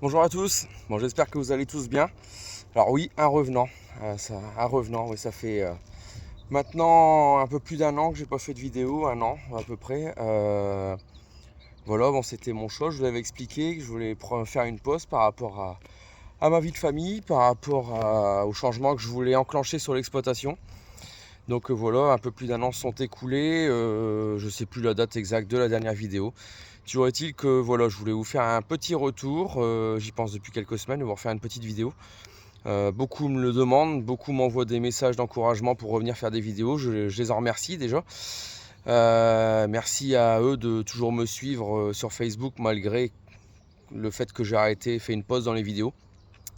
Bonjour à tous, bon, j'espère que vous allez tous bien. Alors oui, un revenant, oui, ça fait maintenant un peu plus d'un an que j'ai pas fait de vidéo, un an à peu près. Voilà, bon, c'était mon choix, je vous l'avais expliqué, que je voulais faire une pause par rapport à ma vie de famille, par rapport aux changements que je voulais enclencher sur l'exploitation. Donc voilà, un peu plus d'un an sont écoulés, je sais plus la date exacte de la dernière vidéo. Toujours est-il que voilà, je voulais vous faire un petit retour, j'y pense depuis quelques semaines, vous refaire une petite vidéo. Beaucoup me le demandent, beaucoup m'envoient des messages d'encouragement pour revenir faire des vidéos, je les en remercie déjà. Merci à eux de toujours me suivre sur Facebook malgré le fait que j'ai arrêté, fait une pause dans les vidéos.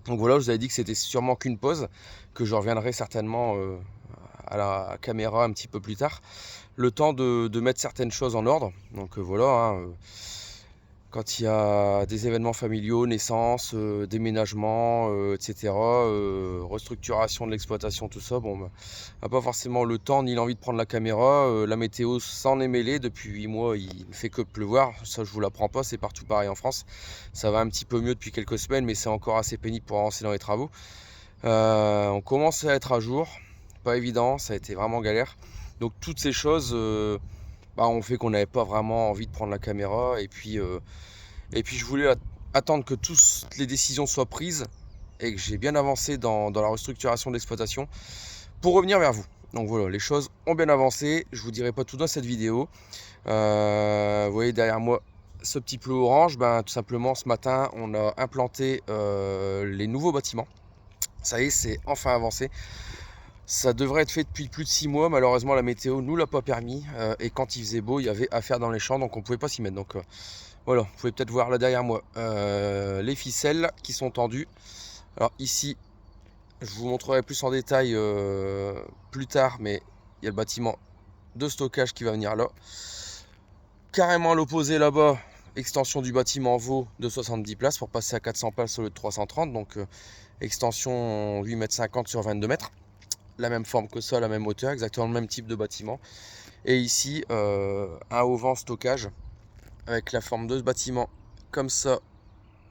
Donc voilà, je vous avais dit que c'était sûrement qu'une pause, que je reviendrai certainement à la caméra un petit peu plus tard, le temps de mettre certaines choses en ordre. Donc voilà, hein, quand il y a des événements familiaux, naissance, déménagement, etc., restructuration de l'exploitation, tout ça, bon, bah, on n'a pas forcément le temps ni l'envie de prendre la caméra. La météo s'en est mêlée, depuis 8 mois il ne fait que pleuvoir, ça je vous l'apprends pas, c'est partout pareil en France. Ça va un petit peu mieux depuis quelques semaines, mais c'est encore assez pénible pour avancer dans les travaux. On commence à être à jour, pas évident, ça a été vraiment galère. Donc toutes ces choses ont fait qu'on n'avait pas vraiment envie de prendre la caméra. Et puis je voulais attendre que toutes les décisions soient prises et que j'ai bien avancé dans la restructuration de l'exploitation pour revenir vers vous. Donc voilà, les choses ont bien avancé, je vous dirai pas tout dans cette vidéo. Vous voyez derrière moi ce petit plot orange, tout simplement ce matin on a implanté les nouveaux bâtiments. Ça y est, c'est enfin avancé. Ça devrait être fait depuis plus de 6 mois, malheureusement la météo nous l'a pas permis, et quand il faisait beau il y avait à faire dans les champs, donc on pouvait pas s'y mettre. Donc voilà, vous pouvez peut-être voir là derrière moi les ficelles qui sont tendues. Alors ici, je vous montrerai plus en détail plus tard, mais il y a le bâtiment de stockage qui va venir là. Carrément à l'opposé là-bas, extension du bâtiment Vaux de 70 places pour passer à 400 places au lieu de 330. Donc extension 8,50 m sur 22 mètres. La même forme que ça, la même hauteur, exactement le même type de bâtiment. Et ici, un auvent stockage avec la forme de ce bâtiment comme ça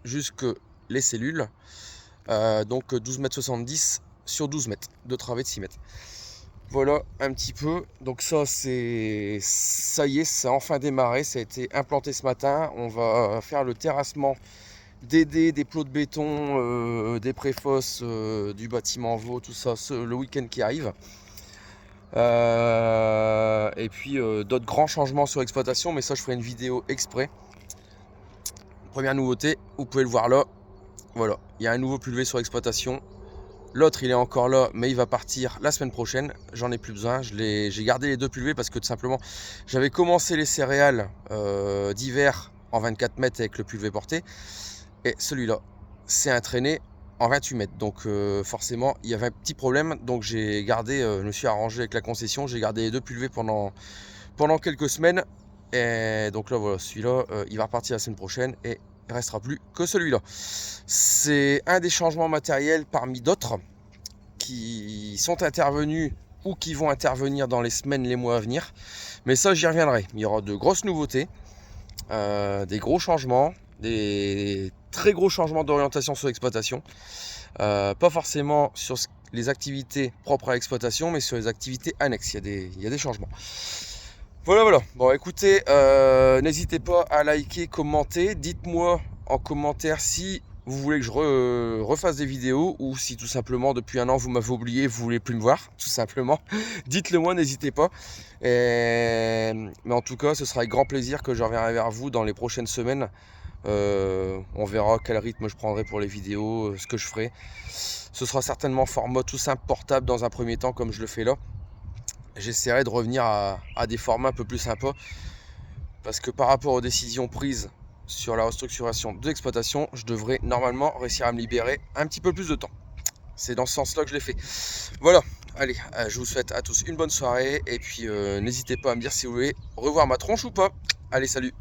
jusque les cellules. Donc 12,70 m sur 12 mètres de travée de 6 mètres. Voilà un petit peu. Donc ça y est, ça a enfin démarré, ça a été implanté ce matin. On va faire le terrassement des plots de béton, des préfosses, du bâtiment Vaux, tout ça le week-end qui arrive. Et puis d'autres grands changements sur l'exploitation, mais ça je ferai une vidéo exprès. Première nouveauté, vous pouvez le voir là. Voilà, il y a un nouveau pulvé sur l'exploitation. L'autre il est encore là, mais il va partir la semaine prochaine. J'en ai plus besoin. J'ai gardé les deux pulvés parce que tout simplement j'avais commencé les céréales d'hiver en 24 mètres avec le pulvé porté. Et celui-là, c'est un traîné en 28 mètres. Donc forcément, il y avait un petit problème. Donc j'ai gardé, je me suis arrangé avec la concession. J'ai gardé les deux pulvés pendant quelques semaines. Et donc là, voilà, celui-là, il va repartir la semaine prochaine. Et il ne restera plus que celui-là. C'est un des changements matériels parmi d'autres qui sont intervenus ou qui vont intervenir dans les semaines, les mois à venir. Mais ça, j'y reviendrai. Il y aura de grosses nouveautés, des gros changements, des très gros changements d'orientation sur l'exploitation. Pas forcément sur les activités propres à l'exploitation, mais sur les activités annexes. Il y a des changements. Voilà. Bon, écoutez, n'hésitez pas à liker, commenter. Dites-moi en commentaire si vous voulez que je refasse des vidéos ou si tout simplement depuis un an vous m'avez oublié, vous voulez plus me voir, tout simplement. Dites-le moi, n'hésitez pas. Mais en tout cas, ce sera avec grand plaisir que je reviendrai vers vous dans les prochaines semaines. On verra quel rythme je prendrai pour les vidéos, ce que je ferai. Ce sera certainement format tout simple portable dans un premier temps comme je le fais là. J'essaierai de revenir à des formats un peu plus sympas parce que par rapport aux décisions prises sur la restructuration de l'exploitation, je devrais normalement réussir à me libérer un petit peu plus de temps. C'est dans ce sens-là que je l'ai fait. Voilà, allez, je vous souhaite à tous une bonne soirée et puis n'hésitez pas à me dire si vous voulez revoir ma tronche ou pas. Allez, salut!